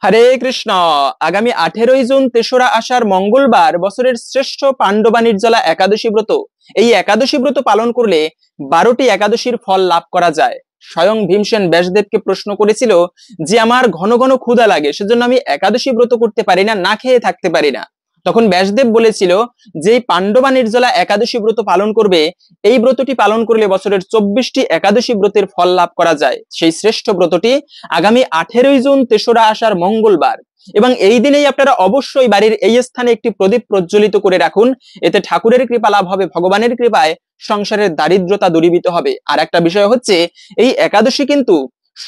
হরে কৃষ্ণ। আগামী 18ই জুন তেসরা আষাঢ় মঙ্গলবার বছরের শ্রেষ্ঠ পাণ্ডবা নির্জলা একাদশী ব্রত। এই একাদশী ব্রত পালন করলে 12টি একাদশীর ফল লাভ করা যায়। স্বয়ং ভীমসেন ব্যাসদেবকে প্রশ্ন করেছিল যে আমার ঘন ঘন ক্ষুধা লাগে, সেজন্য আমি একাদশী ব্রত করতে পারি না, না খেয়ে থাকতে পারি না। তখন ব্যাসদেব বলেছিল যে পাণ্ডবা নির্জলা একাদশী ব্রত পালন করবে, এই ব্রতটি পালন করলে বছরের 24টি একাদশী ব্রতের ফল লাভ করা যায়। সেই শ্রেষ্ঠ ব্রতটি আগামী 18ই জুন তেসরা আষাঢ় মঙ্গলবার, এবং এই দিনেই আপনারা অবশ্যই বাড়ির এই স্থানে একটি প্রদীপ প্রজ্বলিত করে রাখুন। এতে ঠাকুরের কৃপা লাভ হবে, ভগবানের কৃপায় সংসারের দারিদ্রতা দূরীভূত হবে। আর একটা বিষয় হচ্ছে, এই একাদশী কিন্তু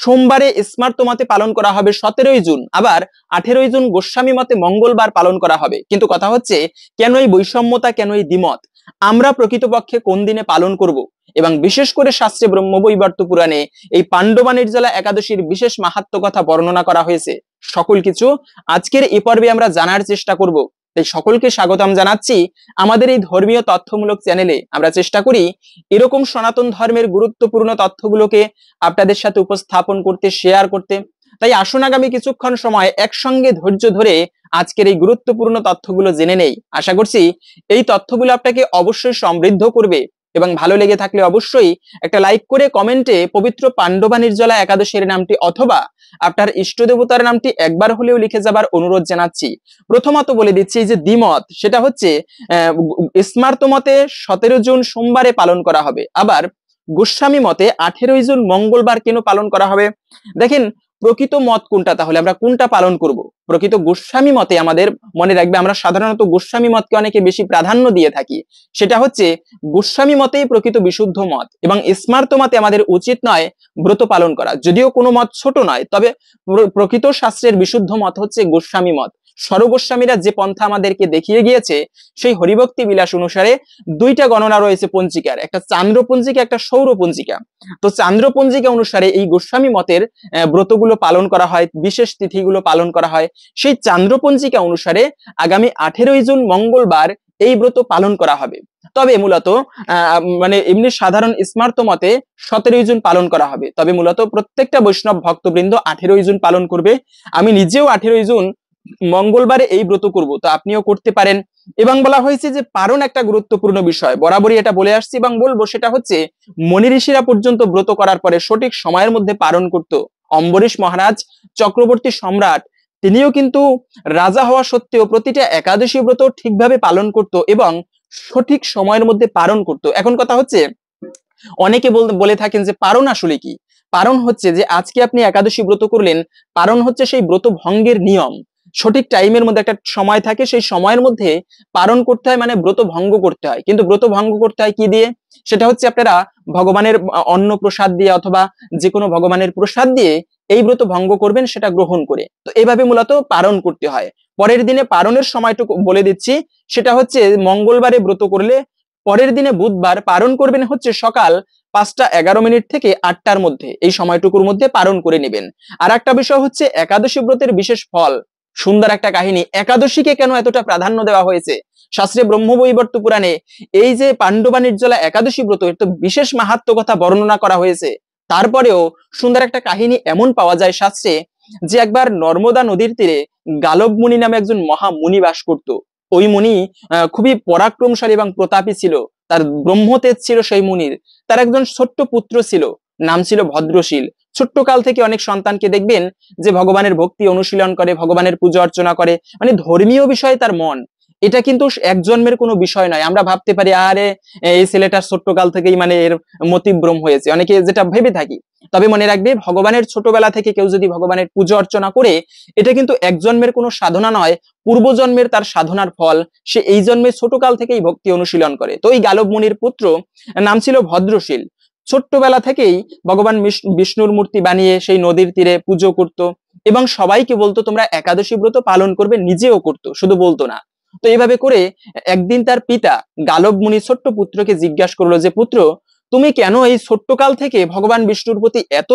সোমবারে স্মার্ত মতে পালন করা হবে 17ই জুন, আবার 18ই জুন গোস্বামী মতে মঙ্গলবার পালন করা হবে। কিন্তু কথা হচ্ছে, কেন এই বৈষম্যতা, কেন এই দ্বিমত? আমরা প্রকৃতপক্ষে কোন দিনে পালন করব? এবং বিশেষ করে শাস্ত্রে ব্রহ্মবৈবর্ত পুরাণে এই পাণ্ডবা নির্জলা একাদশীর বিশেষ মাহাত্ম্য কথা বর্ণনা করা হয়েছে। সকল কিছু আজকের এই পর্বে আমরা জানার চেষ্টা করব। তাই সকলকে স্বাগতম জানাচ্ছি আমাদের এই ধর্মীয় তথ্যমূলক চ্যানেলে। আমরা চেষ্টা করি এরকম সনাতন ধর্মের গুরুত্বপূর্ণ তথ্যগুলোকে আপনাদের সাথে উপস্থাপন করতে, শেয়ার করতে। তাই আসুন আগামী কিছুক্ষণ সময় একসঙ্গে ধৈর্য ধরে আজকের এই গুরুত্বপূর্ণ তথ্যগুলো জেনে নেই। আশা করছি এই তথ্যগুলো আপনাকে অবশ্যই সমৃদ্ধ করবে, এবং ভালো লেগে থাকলে অবশ্যই একটা লাইক করে কমেন্টে পবিত্র পাণ্ডবা নির্জলা একাদশীর নামটি অথবা আপনার ইষ্ট দেবতার নামটি একবার হলেও লিখে যাবার অনুরোধ জানাচ্ছি। প্রথমত বলে দিচ্ছি যে দ্বিমত, সেটা হচ্ছে স্মার্ত মতে 17 জুন সোমবারে পালন করা হবে, আবার গোস্বামী মতে 18ই জুন মঙ্গলবার কেন পালন করা হবে। দেখেন প্রকৃত মত কোনটা, তাহলে আমরা কোনটা পালন করব? প্রকৃত গোস্বামী মতে আমাদের মনে রাখবে, আমরা সাধারণত গোস্বামী মতকে অনেকে বেশি প্রাধান্য দিয়ে থাকি। সেটা হচ্ছে গোস্বামী মতেই প্রকৃত বিশুদ্ধ মত, এবং স্মার্ত মতে আমাদের উচিত নয় ব্রত পালন করা। যদিও কোনো মত ছোট নয়, তবে প্রকৃত শাস্ত্রের বিশুদ্ধ মত হচ্ছে গোস্বামী মত। স্বরগোস্বামীরা যে পন্থা আমাদেরকে দেখিয়ে গিয়েছে, সেই হরিভক্তি বিলাস অনুসারে দুইটা গণনা রয়েছে পঞ্জিকার, একটা চান্দ্র পঞ্জিকা, একটা সৌর পঞ্জিকা। তো চান্দ্র পঞ্জিকা অনুসারে এই গোস্বামী মতের ব্রতগুলো পালন করা হয়, বিশেষ তিথিগুলো পালন করা হয়। সেই চান্দ্র পঞ্জিকা অনুসারে আগামী 18ই জুন মঙ্গলবার এই ব্রত পালন করা হবে। তবে মূলত মানে এমনি সাধারণ স্মার্ত মতে 17ই জুন পালন করা হবে। তবে মূলত প্রত্যেকটা বৈষ্ণব ভক্তবৃন্দ 18ই জুন পালন করবে। আমি নিজেও 18ই জুন মঙ্গলবারে এই ব্রত করব, তো আপনিও করতে পারেন। এবং বলা হয়েছে যে পারণ একটা গুরুত্বপূর্ণ বিষয়, বরাবরই এটা বলে আসছি এবং বলবো, সেটা হচ্ছে মনি ঋষিরা পর্যন্ত ব্রত করার পরে সঠিক সময়ের মধ্যে পালন করত। অম্বরীশ মহারাজ, চক্রবর্তী সম্রাট, তিনিও কিন্তু রাজা হওয়া সত্ত্বেও প্রতিটা একাদশী ব্রত ঠিকভাবে পালন করত এবং সঠিক সময়ের মধ্যে পালন করত। এখন কথা হচ্ছে, অনেকে বলে থাকেন যে পারণ আসলে কি? পারণ হচ্ছে যে আজকে আপনি একাদশী ব্রত করলেন, পারণ হচ্ছে সেই ব্রত ভঙ্গের নিয়ম। সঠিক টাইমের মধ্যে একটা সময় থাকে, সেই সময়ের মধ্যে পালন করতে হয়, মানে ব্রত ভঙ্গ করতে হয়। কিন্তু ব্রত ভঙ্গ করতে হয় কি দিয়ে? সেটা হচ্ছে আপনারা ভগবানের অন্ন প্রসাদ দিয়ে অথবা যে কোনো ভগবানের প্রসাদ দিয়ে এই ব্রত ভঙ্গ করবেন, সেটা গ্রহণ করে। তো এইভাবে মূলত পালন করতে হয়। পরের দিনে পালনের সময়টুকু বলে দিচ্ছি, সেটা হচ্ছে মঙ্গলবারে ব্রত করলে পরের দিনে বুধবার পালন করবেন হচ্ছে সকাল 5:11 থেকে 8টার মধ্যে। এই সময়টুকুর মধ্যে পালন করে নেবেন। আর একটা বিষয় হচ্ছে একাদশী ব্রতের বিশেষ ফল। সুন্দর একটা কাহিনী, একাদশীকে কেন এতটা প্রাধান্য দেওয়া হয়েছে? শাস্ত্রে ব্রহ্মবৈবর্ত পুরাণে এই যে পাণ্ডবা নির্জলা একাদশী ব্রত, এর তো বিশেষ মাহাত্ম্য কথা বর্ণনা করা হয়েছে। তারপরেও সুন্দর একটা কাহিনী এমন পাওয়া যায় শাস্ত্রে, যে একবার নর্মদা নদীর তীরে গালব মুনি নামে একজন মহা মুনি বাস করত। ওই মুনি খুবই পরাক্রমশালী এবং প্রতাপী ছিল, তার ব্রহ্মতেজ ছিল সেই মুনির। তার একজন ছোট্ট পুত্র ছিল, নাম ছিল ভদ্রশীল। ছোট্ট কাল থেকে অনেক সন্তানকে দেখবেন যে ভগবানের ভক্তি অনুশীলন করে, ভগবানের পূজা অর্চনা করে, মানে ধর্মীয় বিষয়ে তার মন। এটা কিন্তু এক জন্মের কোনো বিষয় নয়। আমরা ভাবতে পারি আরে এই ছেলেটার ছোট্ট কাল থেকেই মানে এর মতিভ্রম হয়েছে, অনেকে যেটা ভেবে থাকি। তবে মনে রাখবে, ভগবানের ছোটবেলা থেকে কেউ যদি ভগবানের পূজা অর্চনা করে, এটা কিন্তু এক জন্মের কোনো সাধনা নয়, পূর্বজন্মের তার সাধনার ফল। সে এই জন্মে ছোটকাল থেকেই ভক্তি অনুশীলন করে। তো এই গালব মুনির পুত্র নাম ছিল ভদ্রশীল। ছোট্টবেলা থেকেই ভগবান বিষ্ণুর মূর্তি বানিয়ে সেই নদীর তীরে পুজো করত, এবং সবাইকে বলতো তোমরা একাদশী ব্রত পালন করবে, নিজেও করতো, শুধু বলতো না। তো এইভাবে করে একদিন তার পিতা গালব মুনি ছোট্ট পুত্রকে জিজ্ঞাসা করলো যে পুত্র, তুমি কেন এই ছোট্টকাল থেকে ভগবান বিষ্ণুর প্রতি এত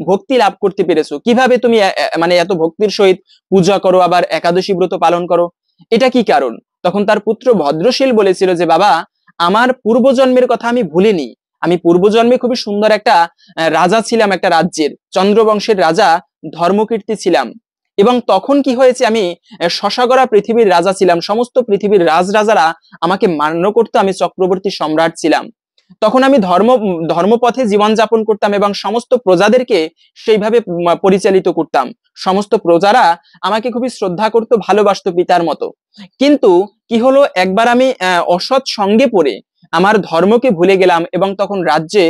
ভক্তি লাভ করতে পেরেছো? কিভাবে তুমি মানে এত ভক্তির সহিত পূজা করো, আবার একাদশী ব্রত পালন করো? এটা কি কারণ? তখন তার পুত্র ভদ্রশীল বলেছিল যে বাবা, আমার পূর্বজন্মের কথা আমি ভুলিনি। আমি পূর্বজন্মে খুবই সুন্দর একটা রাজা ছিলাম, একটা রাজ্যের চন্দ্রবংশের রাজা ধর্মকীর্তি ছিলাম। এবং তখন কি হয়েছে, আমি শশাগড়া পৃথিবীর রাজা ছিলাম, সমস্ত পৃথিবীর রাজরাজারা আমাকে মান্য করতো, আমি চক্রবর্তী সম্রাট ছিলাম। তখন আমি ধর্মপথে জীবনযাপন করতাম এবং সমস্ত প্রজাদেরকে সেইভাবে পরিচালিত করতাম। সমস্ত প্রজারা আমাকে খুবই শ্রদ্ধা করতো, ভালোবাসতো পিতার মতো। কিন্তু কি হলো, একবার আমি অসৎ সঙ্গে পড়ে আমার ধর্মকে ভুলে গেলাম এবং তখন রাজ্যে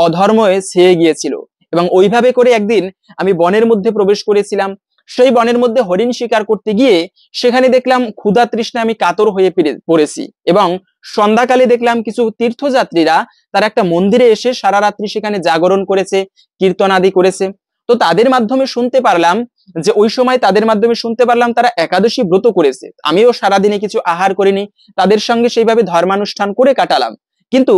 অধর্ম ছেয়ে গিয়েছিল। এবং ওইভাবে করে একদিন আমি বনের মধ্যে প্রবেশ করেছিলাম। সেই বনের মধ্যে হরিণ শিকার করতে গিয়ে সেখানে দেখলাম ক্ষুধা তৃষ্ণা আমি কাতর হয়ে পড়েছি। এবং সন্ধ্যাকালে দেখলাম কিছু তীর্থযাত্রীরা তারা একটা মন্দিরে এসে সারা রাত্রি সেখানে জাগরণ করেছে, কীর্তন আদি করেছে। তো তাদের মাধ্যমে শুনতে পারলাম যে ওই সময় তাদের মাধ্যমে শুনতে পারলাম তারা একাদশী ব্রত করেছে। আমিও সারাদিনে কিছু আহার করিনি, তাদের সঙ্গে সেইভাবে ধর্মানুষ্ঠান করে কাটালাম। কিন্তু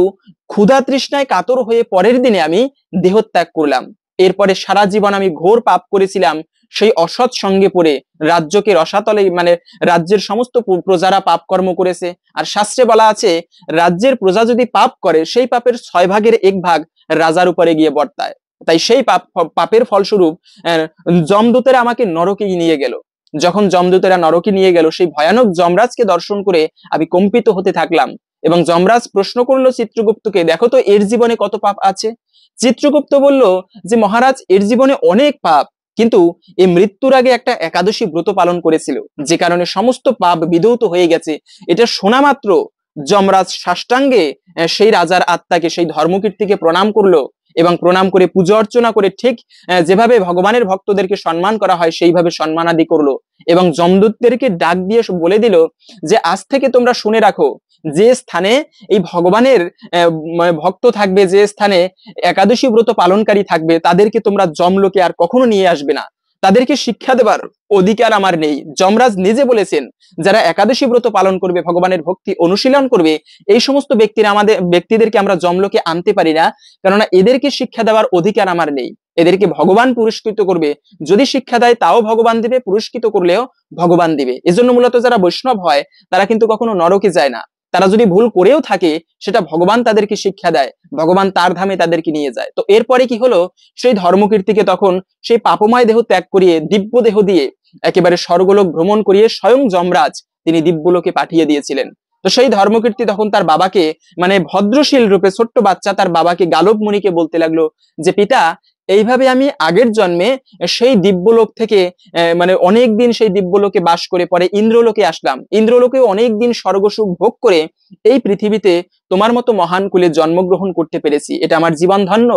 ক্ষুধা তৃষ্ণায় কাতর হয়ে পরের দিনে আমি দেহত্যাগ করলাম। এরপরে সারা জীবন আমি ঘোর পাপ করেছিলাম। সেই অসৎ সঙ্গে পড়ে রাজ্যকে রসাতলে, মানে রাজ্যের সমস্ত প্রজারা পাপ কর্ম করেছে। আর শাস্ত্রে বলা আছে, রাজ্যের প্রজা যদি পাপ করে সেই পাপের 6/1 রাজার উপরে গিয়ে বর্তায়। তাই সেই পাপের ফলস্বরূপ যমদূতেরা আমাকে নরকে নিয়ে গেল। যখন যমদূতেরা নরকে নিয়ে গেল, সেই ভয়ানক যমরাজকে দর্শন করে আমি কম্পিত হতে থাকলাম। এবং যমরাজ প্রশ্ন করলো চিত্রগুপ্তকে, দেখো তো এর জীবনে কত পাপ আছে। চিত্রগুপ্ত বলল যে মহারাজ, এর জীবনে অনেক পাপ, কিন্তু এই মৃত্যুর আগে একটা একাদশী ব্রত পালন করেছিল, যে কারণে সমস্ত পাপ বিধৌত হয়ে গেছে। এটা শোনা মাত্র যমরাজ সাষ্টাঙ্গে সেই রাজার আত্মাকে, সেই ধর্মকীর্তিকে প্রণাম করলো এবং প্রণাম করে পূজা অর্চনা করে ঠিক যেভাবে ভগবানের ভক্তদেরকে সম্মান করা হয় সেইভাবে সম্মান আদি করলো। এবং যমদূতদেরকে ডাক দিয়ে বলে দিল যে আজ থেকে তোমরা শুনে রাখো, যে স্থানে এই ভগবানের ভক্ত থাকবে, যে স্থানে একাদশী ব্রত পালনকারী থাকবে, তাদেরকে তোমরা যমলোকে আর কখনো নিয়ে আসবে না। তাদেরকে শিক্ষা দেবার অধিকার আমার নেই। যমরাজ নিজে বলেছেন, যারা একাদশী ব্রত পালন করবে, ভগবানের ভক্তি অনুশীলন করবে, এই সমস্ত ব্যক্তিদেরকে আমরা যমলোকে আনতে পারি না, কেননা এদেরকে শিক্ষা দেওয়ার অধিকার আমার নেই। এদেরকে ভগবান পুরস্কৃত করবে, যদি শিক্ষা দেয় তাও ভগবান দিবে, পুরস্কৃত করলেও ভগবান দিবে। এজন্য মূলত যারা বৈষ্ণব হয় তারা কিন্তু কখনো নরকে যায় না। তারা যদি ভুল করেও থাকে, সেটা ভগবান তাদেরকে শিক্ষা দেয়, ভগবান তার ধামে তাদেরকে নিয়ে যায়। তো এরপরে কি হলো, সেই ধর্মকীর্তিকে তখন সেই পাপময় দেহ ত্যাগ করিয়ে দিব্য দেহ দিয়ে একেবারে স্বর্গলোক ভ্রমণ করিয়ে স্বয়ং যমরাজ তিনি দিব্যলোকে পাঠিয়ে দিয়েছিলেন। তো সেই ধর্মকীর্তি তখন তার বাবাকে, মানে ভদ্রশীল রূপে ছোট্ট বাচ্চা তার বাবাকে গালব মুনিকে বলতে লাগলো যে পিতা, এইভাবে আমি আগের জন্মে সেই দিব্যলোক থেকে মানে অনেক দিন সেই দিব্যলোকে বাস করে পরে ইন্দ্রলোকে আসলাম। ইন্দ্রলোকে অনেক দিন স্বর্গসুখ ভোগ করে এই পৃথিবীতে তোমার মতো মহান কুলে জন্মগ্রহণ করতে পেরেছি, এটা আমার জীবন ধন্য।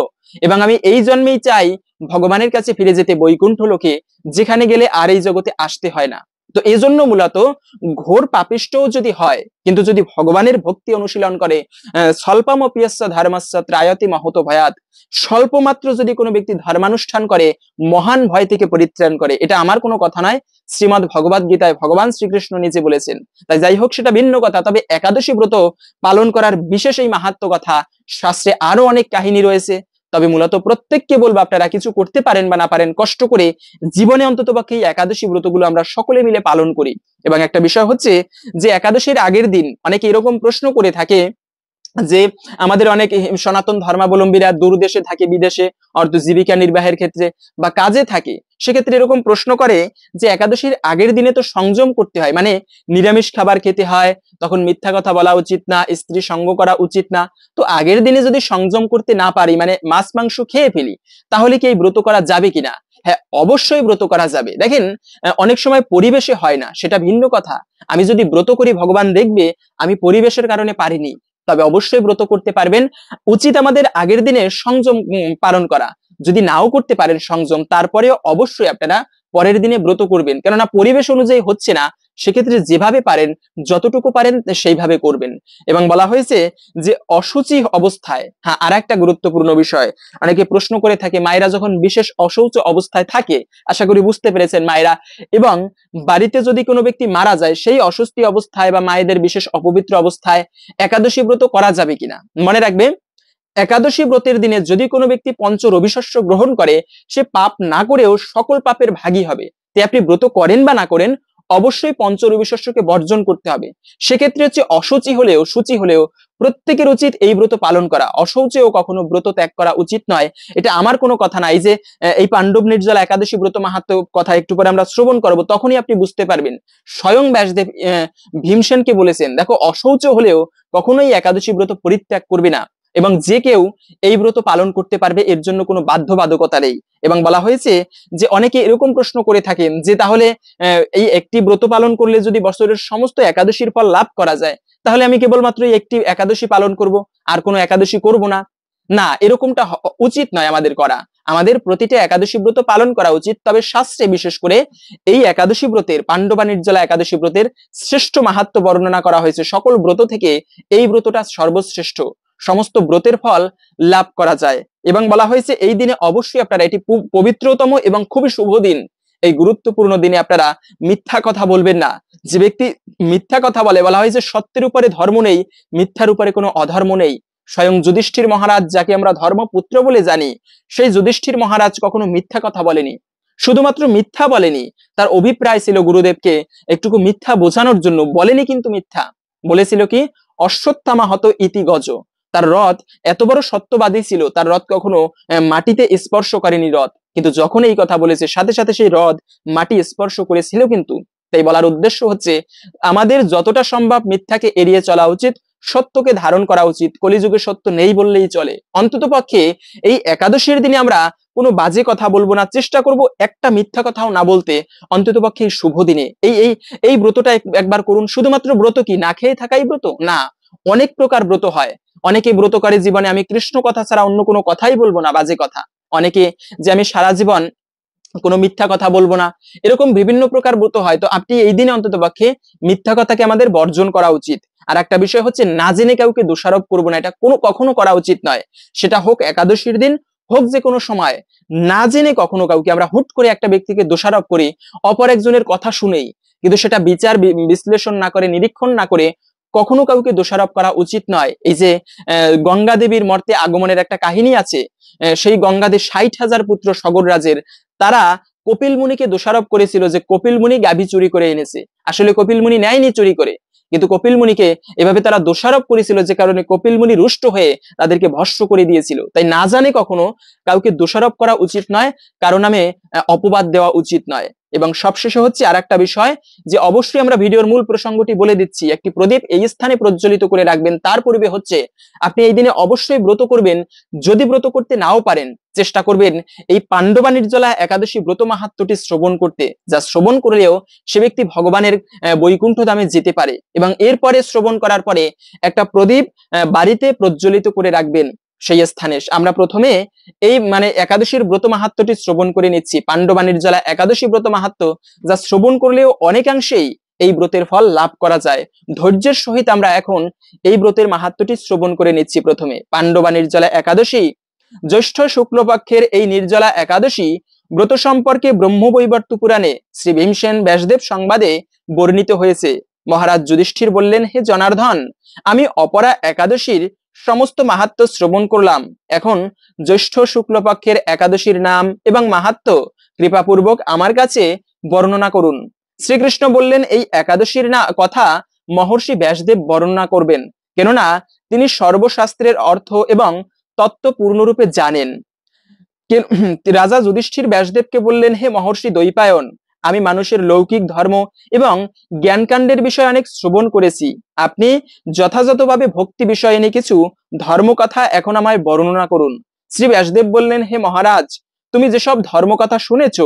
এবং আমি এই জন্মেই চাই ভগবানের কাছে ফিরে যেতে বৈকুণ্ঠ লোকে, যেখানে গেলে আর এই জগতে আসতে হয় না। তো এই জন্য মূলত ঘোর পাপিষ্টও যদি হয়, কিন্তু যদি ভগবানের ভক্তি অনুশীলন করে, স্বল্পমপিয়স্য ধর্মস্য ত্রায়তি মহতো ভয়াৎ, স্বল্প মাত্র যদি কোনো ব্যক্তি ধর্মানুষ্ঠান করে মহান ভয় থেকে পরিত্রাণ করে। এটা আমার কোনো কথা নয়, শ্রীমদ্ ভগবদ গীতায় ভগবান শ্রীকৃষ্ণ নিজে বলেছেন। তাই যাই হোক, সেটা ভিন্ন কথা। তবে একাদশী ব্রত পালন করার বিশেষ এই মাহাত্ম্য কথা শাস্ত্রে আরো অনেক কাহিনী রয়েছে। তবে মূলত প্রত্যেককে বলবো, আপনারা কিছু করতে পারেন বা না পারেন, কষ্ট করে জীবনে অন্তত পক্ষে এই একাদশী ব্রতগুলো আমরা সকলে মিলে পালন করি। এবং একটা বিষয় হচ্ছে যে একাদশীর আগের দিন অনেকে এরকম প্রশ্ন করে থাকে যে আমাদের অনেক সনাতন ধর্মাবলম্বীরা দূর দেশে থাকে, বিদেশে অর্থ জীবিকা নির্বাহের ক্ষেত্রে বা কাজে থাকে, সেক্ষেত্রে এরকম প্রশ্ন করে যে একাদশীর আগের দিনে তো সংযম করতে হয়, মানে নিরামিষ খাবার খেতে হয়, তখন মিথ্যা কথা বলা উচিত না, স্ত্রী সঙ্গ করা উচিত না। তো আগের দিনে যদি সংযম করতে না পারি, মানে মাছ মাংস খেয়ে ফেলি, তাহলে কি এই ব্রত করা যাবে কিনা? হ্যাঁ, অবশ্যই ব্রত করা যাবে। দেখেন, অনেক সময় পরিবেশে হয় না, সেটা ভিন্ন কথা। আমি যদি ব্রত করি, ভগবান দেখবে আমি পরিবেশের কারণে পারিনি, তবে অবশ্যই ব্রত করতে পারবেন। উচিত আমাদের আগের দিনে সংযম পালন করা। যদি নাও করতে পারেন সংযম, তারপরে অবশ্যই আপনারা পরের দিনে ব্রত করবেন, কেননা পরিবেশ অনুযায়ী হচ্ছে না, সেক্ষেত্রে যেভাবে পারেন, যতটুকু পারেন সেইভাবে করবেন। এবং বলা হয়েছে যে অসুচি অবস্থায়, হ্যাঁ আর একটা গুরুত্বপূর্ণ বিষয়, অনেকে প্রশ্ন করে থাকে মায়েরা যখন বিশেষ অশৌচ অবস্থায় থাকে, আশা করি বুঝতে পেরেছেন মায়েরা, এবং বাড়িতে যদি কোনো ব্যক্তি মারা যায়, সেই অস্বস্তি অবস্থায় বা মায়েদের বিশেষ অপবিত্র অবস্থায় একাদশী ব্রত করা যাবে কিনা। মনে রাখবে, একাদশী ব্রতের দিনে যদি কোনো ব্যক্তি পঞ্চ রবিশস্য গ্রহণ করে, সে পাপ না করেও সকল পাপের ভাগী হবে। তাই আপনি ব্রত করেন বা না করেন, অবশ্যই পঞ্চরবি শস্যকে বর্জন করতে হবে। সেক্ষেত্রে হচ্ছে অশুচি হলেও শুচি হলেও প্রত্যেকের উচিত এই ব্রত পালন করা। অশৌচেও কখনো ব্রত ত্যাগ করা উচিত নয়। এটা আমার কোনো কথা না। এই যে এই পাণ্ডব নির্জলা একাদশী ব্রত মাহাত্ম্য কথা একটু পরে আমরা শ্রবণ করব, তখনই আপনি বুঝতে পারবেন। স্বয়ং ব্যাসদেব ভীমসেনকে বলেছেন, দেখো অশৌচ হলেও কখনোই একাদশী ব্রত পরিত্যাগ করবে না, এবং যে কেউ এই ব্রত পালন করতে পারবে, এর জন্য কোনো বাধ্যবাধকতা নেই। এবং বলা হয়েছে যে অনেকে এরকম প্রশ্ন করে থাকেন যে তাহলে এই একটি ব্রত পালন করলে যদি বছরের সমস্ত একাদশীর ফল লাভ করা যায়, তাহলে আমি কেবলমাত্র এই একটি একাদশী পালন করব, আর কোনো একাদশী করব না। না, এরকমটা উচিত নয় আমাদের করা। আমাদের প্রতিটা একাদশী ব্রত পালন করা উচিত। তবে শাস্ত্রে বিশেষ করে এই একাদশী ব্রতের, পাণ্ডবা নির্জলা একাদশী ব্রতের শ্রেষ্ঠ মাহাত্ম্য বর্ণনা করা হয়েছে। সকল ব্রত থেকে এই ব্রতটা সর্বশ্রেষ্ঠ, সমস্ত ব্রতের ফল লাভ করা যায়। এবং বলা হয়েছে এই দিনে অবশ্যই আপনারা, এটি পবিত্রতম এবং খুবই শুভ দিন, এই গুরুত্বপূর্ণ দিনে আপনারা মিথ্যা কথা বলবেন না। যে ব্যক্তি মিথ্যা কথা বলে, বলা হয়েছে সত্যের উপরে ধর্ম নেই, মিথ্যার উপরে কোনো অধর্ম নেই। স্বয়ং যুধিষ্ঠির মহারাজ, যাকে আমরা ধর্মপুত্র বলে জানি, সেই যুধিষ্ঠির মহারাজ কখনো মিথ্যা কথা বলেনি। শুধুমাত্র মিথ্যা বলেনি, তার অভিপ্রায় ছিল গুরুদেবকে একটুকু মিথ্যা বোঝানোর জন্য। বলেনি কিন্তু মিথ্যা, বলেছিল কি অশ্বত্থামা হত ইতি গজ। তার রথ এত বড় সত্যবাদী ছিল, তার রথ কখনো মাটিতে স্পর্শ করেনি রথ, কিন্তু যখন এই কথা বলেছে সাথে সাথে সেই রথ মাটি স্পর্শ করেছিল কিন্তু। তাই বলার উদ্দেশ্য হচ্ছে আমাদের যতটা সম্ভব মিথ্যাকে এড়িয়ে চলা উচিত, সত্যকে ধারণ করা উচিত। কলিযুগে সত্য নেই বললেই চলে। অন্তত পক্ষে এই একাদশীর দিনে আমরা কোনো বাজে কথা বলবো না, চেষ্টা করব একটা মিথ্যা কথাও না বলতে, অন্তত পক্ষে শুভ দিনে। এই এই এই ব্রতটা একবার করুন। শুধুমাত্র ব্রত কি না খেয়ে থাকাই ব্রত? না, অনেক প্রকার ব্রত হয়। অনেকে ব্রত করে জীবনে আমি কৃষ্ণ কথা ছাড়া অন্য কোনো কথাই বলবো না, বাজে কথা। অনেকে যে আমি সারা জীবন কোনো মিথ্যা কথা বলবো না, এরকম বিভিন্ন প্রকার ব্রত হয়। তো আপনি এই দিনে অন্তত পক্ষে মিথ্যা কথাকে আমাদের বর্জন করা উচিত। আর একটা বিষয় হচ্ছে না জেনে কাউকে দোষারোপ করবো না, এটা কখনো করা উচিত নয়। সেটা হোক একাদশীর দিন, হোক যে কোনো সময়। না জেনে কখনো কাউকে আমরা হুট করে একটা ব্যক্তিকে দোষারোপ করি অপর একজনের কথা শুনেই, কিন্তু সেটা বিচার বিশ্লেষণ না করে, নিরীক্ষণ না করে কখনো কাউকে দোষারোপ করা উচিত নয়। এই যে গঙ্গা দেবীর মর্তে আগমনের একটা কাহিনী আছে, সেই গঙ্গাদের 60,000 পুত্র সগর রাজের, তারা কপিল মুনিকে দোষারোপ করেছিল যে কপিল মুনি গাভী চুরি করে এনেছে। আসলে কপিল মুনি নেয়নি চুরি করে, কিন্তু কপিল মুনিকে এভাবে তারা দোষারোপ করেছিল, যে কারণে কপিল মুনি রুষ্ট হয়ে তাদেরকে ভস্ম করে দিয়েছিল। তাই না জানে কখনো কাউকে দোষারোপ করা উচিত নয়, কারো নামে অপবাদ দেওয়া উচিত নয়। এবং সবশেষে হচ্ছে আর একটা বিষয়, যে অবশ্যই আমরা ভিডিওর মূল প্রসঙ্গটি বলে দিচ্ছি, একটি প্রদীপ এই স্থানে প্রজ্বলিত করে রাখবেন। তার পূর্বে হচ্ছে আপনি এই দিনে অবশ্যই ব্রত করবেন। যদি ব্রত করতে নাও পারেন, চেষ্টা করবেন এই পাণ্ডবা নির্জলা একাদশী ব্রত মাহাত্ম্যটি শ্রবণ করতে। যা শ্রবণ করলেও সে ব্যক্তি ভগবানের বৈকুণ্ঠ ধামে যেতে পারে। এবং এরপরে শ্রবণ করার পরে একটা প্রদীপ বাড়িতে প্রজ্বলিত করে রাখবেন সেই স্থানে। আমরা প্রথমে এই একাদশীর ব্রত মাহাত্ম্যটি শ্রবণ করে নিচ্ছি। পাণ্ডবা নির্জলা একাদশী ব্রত মাহাত্ম্য, যা শ্রবণ করলেও অনেকাংশেই এই ব্রতের ফল লাভ করা যায়। ধৈর্যের সহিত আমরা এখন এই ব্রতের মাহাত্ম্যটি শ্রবণ করে নিচ্ছি। প্রথমে পাণ্ডবা নির্জলা একাদশী, জ্যৈষ্ঠ শুক্লপক্ষের এই নির্জলা একাদশী ব্রত সম্পর্কে ব্রহ্মবৈবর্ত পুরাণে শ্রী ভীমসেন ব্যাসদেব সংবাদে বর্ণিত হয়েছে। মহারাজ যুধিষ্ঠির বললেন, হে জনার্দন, আমি অপরা একাদশীর সমস্ত মাহাত্ম্য শ্রবণ করলাম। এখন জ্যৈষ্ঠ শুক্লপক্ষের একাদশীর নাম এবং মাহাত্ম্য কৃপাপূর্বক আমার কাছে বর্ণনা করুন। শ্রীকৃষ্ণ বললেন, এই একাদশীর কথা মহর্ষি ব্যাসদেব বর্ণনা করবেন, কেননা তিনি সর্বশাস্ত্রের অর্থ এবং তত্ত্ব পূর্ণরূপে জানেন। রাজা যুধিষ্ঠির ব্যাসদেবকে বললেন, হে মহর্ষি দ্বৈপায়ন, আমি মানুষের লৌকিক ধর্ম এবং জ্ঞানকাণ্ডের বিষয়ে অনেক শ্রবণ করেছি। আপনি যথাযথভাবে ভক্তি বিষয়ে নিয়ে কিছু ধর্মকথা এখন আমায় বর্ণনা করুন। শ্রী ব্যাসদেব বললেন, হে মহারাজ, তুমি যেসব ধর্মকথা শুনেছ,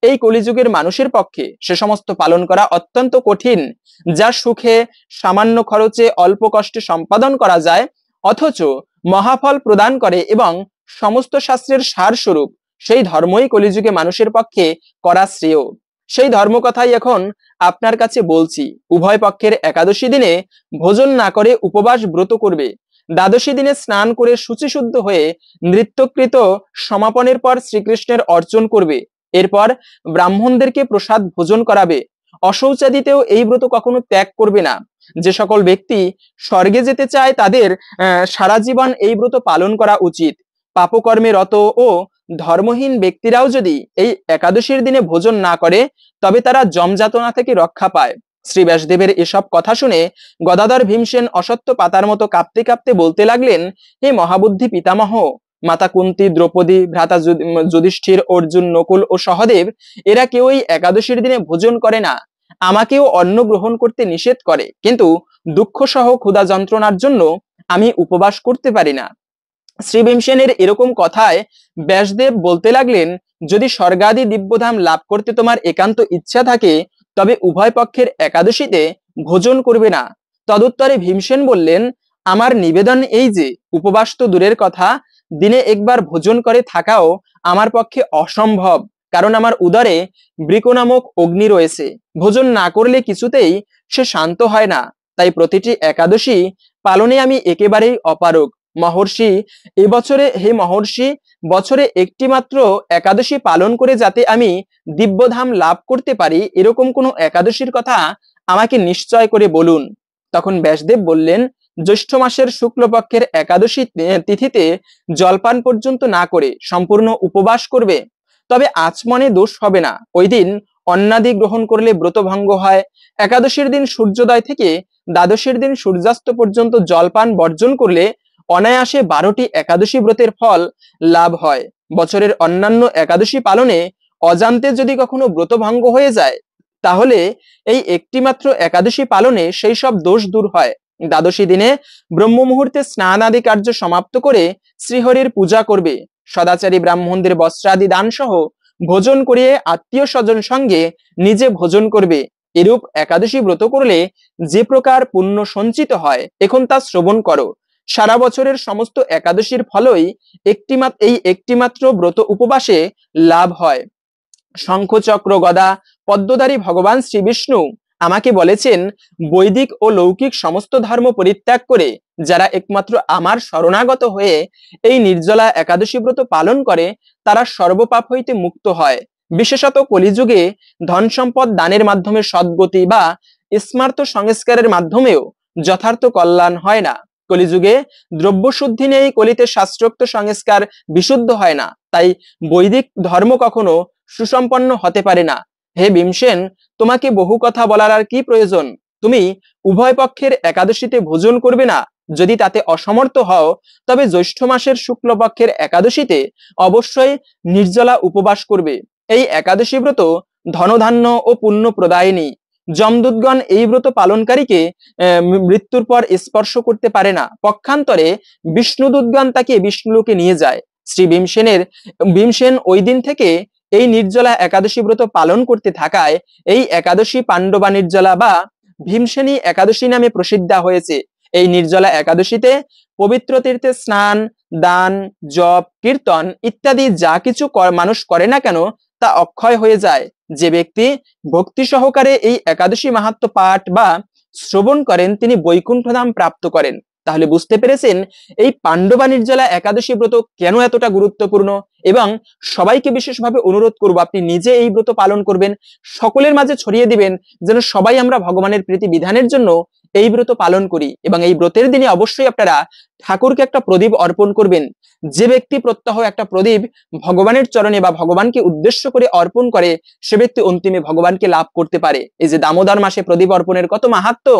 এই কলিযুগের মানুষের পক্ষে সে সমস্ত পালন করা অত্যন্ত কঠিন, যা সুখে সামান্য খরচে অল্প কষ্টে সম্পাদন করা যায়, অথচ মহাফল প্রদান করে এবং সমস্ত শাস্ত্রের সার স্বরূপ, সেই ধর্মই কলিযুগে মানুষের পক্ষে করা শ্রেয়। সেই ধর্মকথাই এখন আপনার কাছে বলছি। উভয় পক্ষের একাদশী দিনে ভোজন না করে উপবাস ব্রত করবে। দ্বাদশী দিনে স্নান করে শুচিশুদ্ধ হয়ে নৃত্যকৃত সমাপনের পর শ্রীকৃষ্ণের অর্চন করবে। এরপর ব্রাহ্মণদেরকে প্রসাদ ভোজন করাবে। অশৌচাদিতেও এই ব্রত কখনো ত্যাগ করবে না। যে সকল ব্যক্তি স্বর্গে যেতে চায় তাদের সারা জীবন এই ব্রত পালন করা উচিত। পাপকর্মে রত ও ধর্মহীন ব্যক্তিরাও যদি এই একাদশীর দিনে ভোজন না করে তবে তারা যমযাতনা থেকে রক্ষা পায়। শ্রী ব্যাসদেবের এসব কথা শুনে গদাধর ভীমসেন অসত্য পাতার মতো কাঁপতে কাঁপতে বলতে লাগলেন, হে মহাবুদ্ধি পিতামহ, মাতা কুন্তী, দ্রৌপদী, ভ্রাতা যুধিষ্ঠির, অর্জুন, নকুল ও সহদেব এরা কেউই একাদশীর দিনে ভোজন করে না। আমাকেও অন্ন গ্রহণ করতে নিষেধ করে, কিন্তু দুঃখ সহ ক্ষুধা যন্ত্রণার জন্য আমি উপবাস করতে পারি না। শ্রী ভীমসেনের এরকম কথায় ব্যাসদেব বলতে লাগলেন, যদি স্বর্গাদি দিব্যধাম লাভ করতে তোমার একান্ত ইচ্ছা থাকে তবে উভয় পক্ষের একাদশীতে ভোজন করবে না। তদুত্তরে ভীমসেন বললেন, আমার নিবেদন এই যে উপবাস তো দূরের কথা, দিনে একবার ভোজন করে থাকাও আমার পক্ষে অসম্ভব, কারণ আমার উদরে বৃক নামক অগ্নি রয়েছে। ভোজন না করলে কিছুতেই সে শান্ত হয় না, তাই প্রতিটি একাদশী পালনে আমি একেবারেই অপারগ। মহর্ষি, হে মহর্ষি, বছরে একটি মাত্র একাদশী পালন করে যাতে আমি দিব্যধাম লাভ করতে পারি এরকম কোনো একাদশীর কথা আমাকে নিশ্চয় করে বলুন। তখন ব্যাসদেব বললেন, জ্যৈষ্ঠ মাসের শুক্লপক্ষের একাদশী তিথিতে জলপান পর্যন্ত না করে সম্পূর্ণ উপবাস করবে, তবে আচমনে দোষ হবে না। ওই দিন অন্নাদি গ্রহণ করলে ব্রতভঙ্গ হয়। একাদশীর দিন সূর্যোদয় থেকে দ্বাদশীর দিন সূর্যাস্ত পর্যন্ত জলপান বর্জন করলে অনায়াসে 12টি একাদশী ব্রতের ফল লাভ হয়। বছরের অন্যান্য একাদশী পালনে অজান্তে যদি কখনো ব্রতভঙ্গ হয়ে যায় তাহলে এই একটি মাত্র একাদশী পালনে সেই সব দোষ দূর হয়। দ্বাদশী দিনে ব্রহ্ম মুহূর্তে স্নান আদি কার্য সমাপ্ত করে শ্রীহরির পূজা করবে। সদাচারী ব্রাহ্মণদের বস্ত্রাদি দান সহ ভোজন করিয়ে আত্মীয় স্বজন সঙ্গে নিজে ভোজন করবে। এরূপ একাদশী ব্রত করলে যে প্রকার পুণ্য সঞ্চিত হয় এখন তা শ্রবণ করো। সারা বছরের সমস্ত একাদশীর ফলই একটিমাত্র ব্রত উপবাসে লাভ হয়। শঙ্খ, চক্র, গদা, পদ্মধারী ভগবান শ্রী বিষ্ণু আমাকে বলেছেন, বৈদিক ও লৌকিক সমস্ত ধর্ম পরিত্যাগ করে যারা একমাত্র আমার শরণাগত হয়ে এই নির্জলা একাদশী ব্রত পালন করে তারা সর্বপাপ হইতে মুক্ত হয়। বিশেষত কলিযুগে ধন সম্পদ দানের মাধ্যমে সদ্গতি বা স্মার্ত সংস্কারের মাধ্যমেও যথার্থ কল্যাণ হয় না। কলিযুগে দ্রব্য শুদ্ধি নেই, কলিতে শাস্ত্রোক্ত সংস্কার বিশুদ্ধ হয় না, তাই বৈদিক ধর্ম কখনো সুসম্পন্ন হতে পারে না। হে ভীমসেন, তোমাকে বহু কথা বলার আর কি প্রয়োজন? তুমি উভয় পক্ষের একাদশীতে ভোজন করবে না। যদি তাতে অসমর্থ হও তবে জ্যৈষ্ঠ মাসের শুক্লপক্ষের একাদশীতে অবশ্যই নির্জলা উপবাস করবে। এই একাদশী ব্রত ধনধান্য ও পুণ্য প্রদায়িনী। যমদূতগণ এই ব্রত পালনকারীকে মৃত্যুর পর স্পর্শ করতে পারে না। পক্ষান্তরে বিষ্ণুদূতগণ তাকে বিষ্ণুলোকে নিয়ে যায়। শ্রী ভীমসেন ওই দিন থেকে এই নির্জলা একাদশী ব্রত পালন করতে থাকায় এই একাদশী পাণ্ডবা নির্জলা বা ভীমসেনী একাদশী নামে প্রসিদ্ধা হয়েছে। এই নির্জলা একাদশীতে পবিত্র তীর্থে স্নান, দান, জপ, কীর্তন ইত্যাদি যা কিছু মানুষ করে না কেন তা অক্ষয় হয়ে যায়। যে ব্যক্তি ভক্তি সহকারে এই একাদশী মাহাত্ম্য পাঠ বা শ্রবণ করেন তিনি বৈকুণ্ঠ ধাম প্রাপ্ত করেন। তাহলে বুঝতে পেরেছেন এই পাণ্ডবা নির্জলা একাদশী ব্রত কেন এতটা গুরুত্বপূর্ণ, এবং সবাইকে বিশেষভাবে অনুরোধ করব আপনি নিজে এই ব্রত পালন করবেন, সকলের মাঝে ছড়িয়ে দিবেন যেন সবাই আমরা ভগবানের প্রীতি বিধানের জন্য এই ব্রত পালন করি। এবং এই ব্রতের দিনে অবশ্যই আপনারা ঠাকুরকে একটা প্রদীপ অর্পণ করবেন। যে ব্যক্তি প্রত্যহ একটা প্রদীপ ভগবানের চরণে বা ভগবানকে উদ্দেশ্য করে অর্পণ করে সে ব্যক্তি অন্তিমে ভগবানকে লাভ করতে পারে। এই যে দামোদর মাসে প্রদীপ অর্পণের কত মাহাত্ম্য,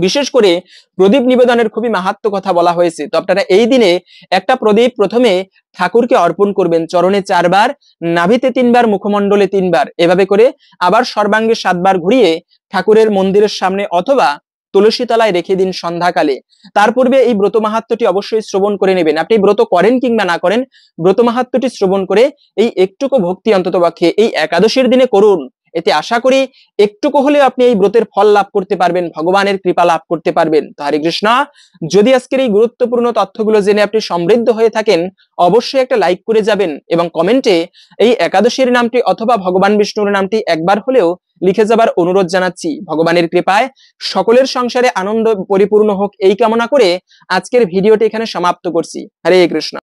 বিশেষ করে প্রদীপ নিবেদনের খুবই মাহাত্ম্য কথা বলা হয়েছে। তো আপনারা এই দিনে একটা প্রদীপ প্রথমে ঠাকুরকে অর্পণ করবেন, চরণে 4 বার, নাভিতে 3 বার, মুখমণ্ডলে 3 বার, এভাবে করে আবার সর্বাঙ্গে 7 বার ঘুরিয়ে ঠাকুরের মন্দিরের সামনে অথবা তুলসী তলায় রেখে দিন সন্ধ্যাকালে। তার পূর্বে এই ব্রত মাহাত্ম্যটি অবশ্যই শ্রবণ করে নেবেন। আপনি ব্রত করেন কিংবা না করেন, ব্রত মাহাত্ম্যটি শ্রবণ করে এই একটুকু ভক্তি অন্তত পক্ষে এই একাদশীর দিনে করুন। এতে আশা করি একটুকু হলেও আপনি এই ব্রতের ফল লাভ করতে পারবেন, ভগবানের কৃপা লাভ করতে পারবেন। তো হরে কৃষ্ণ। যদি আজকের এই গুরুত্বপূর্ণ তথ্যগুলো জেনে আপনি সমৃদ্ধ হয়ে থাকেন অবশ্যই একটা লাইক করে যাবেন এবং কমেন্টে এই একাদশীর নামটি অথবা ভগবান বিষ্ণুর নামটি একবার হলেও লিখে যাবার অনুরোধ জানাচ্ছি। ভগবানের কৃপায় সকলের সংসারে আনন্দ পরিপূর্ণ হোক এই কামনা করে আজকের ভিডিওটি এখানে সমাপ্ত করছি। হরে কৃষ্ণ।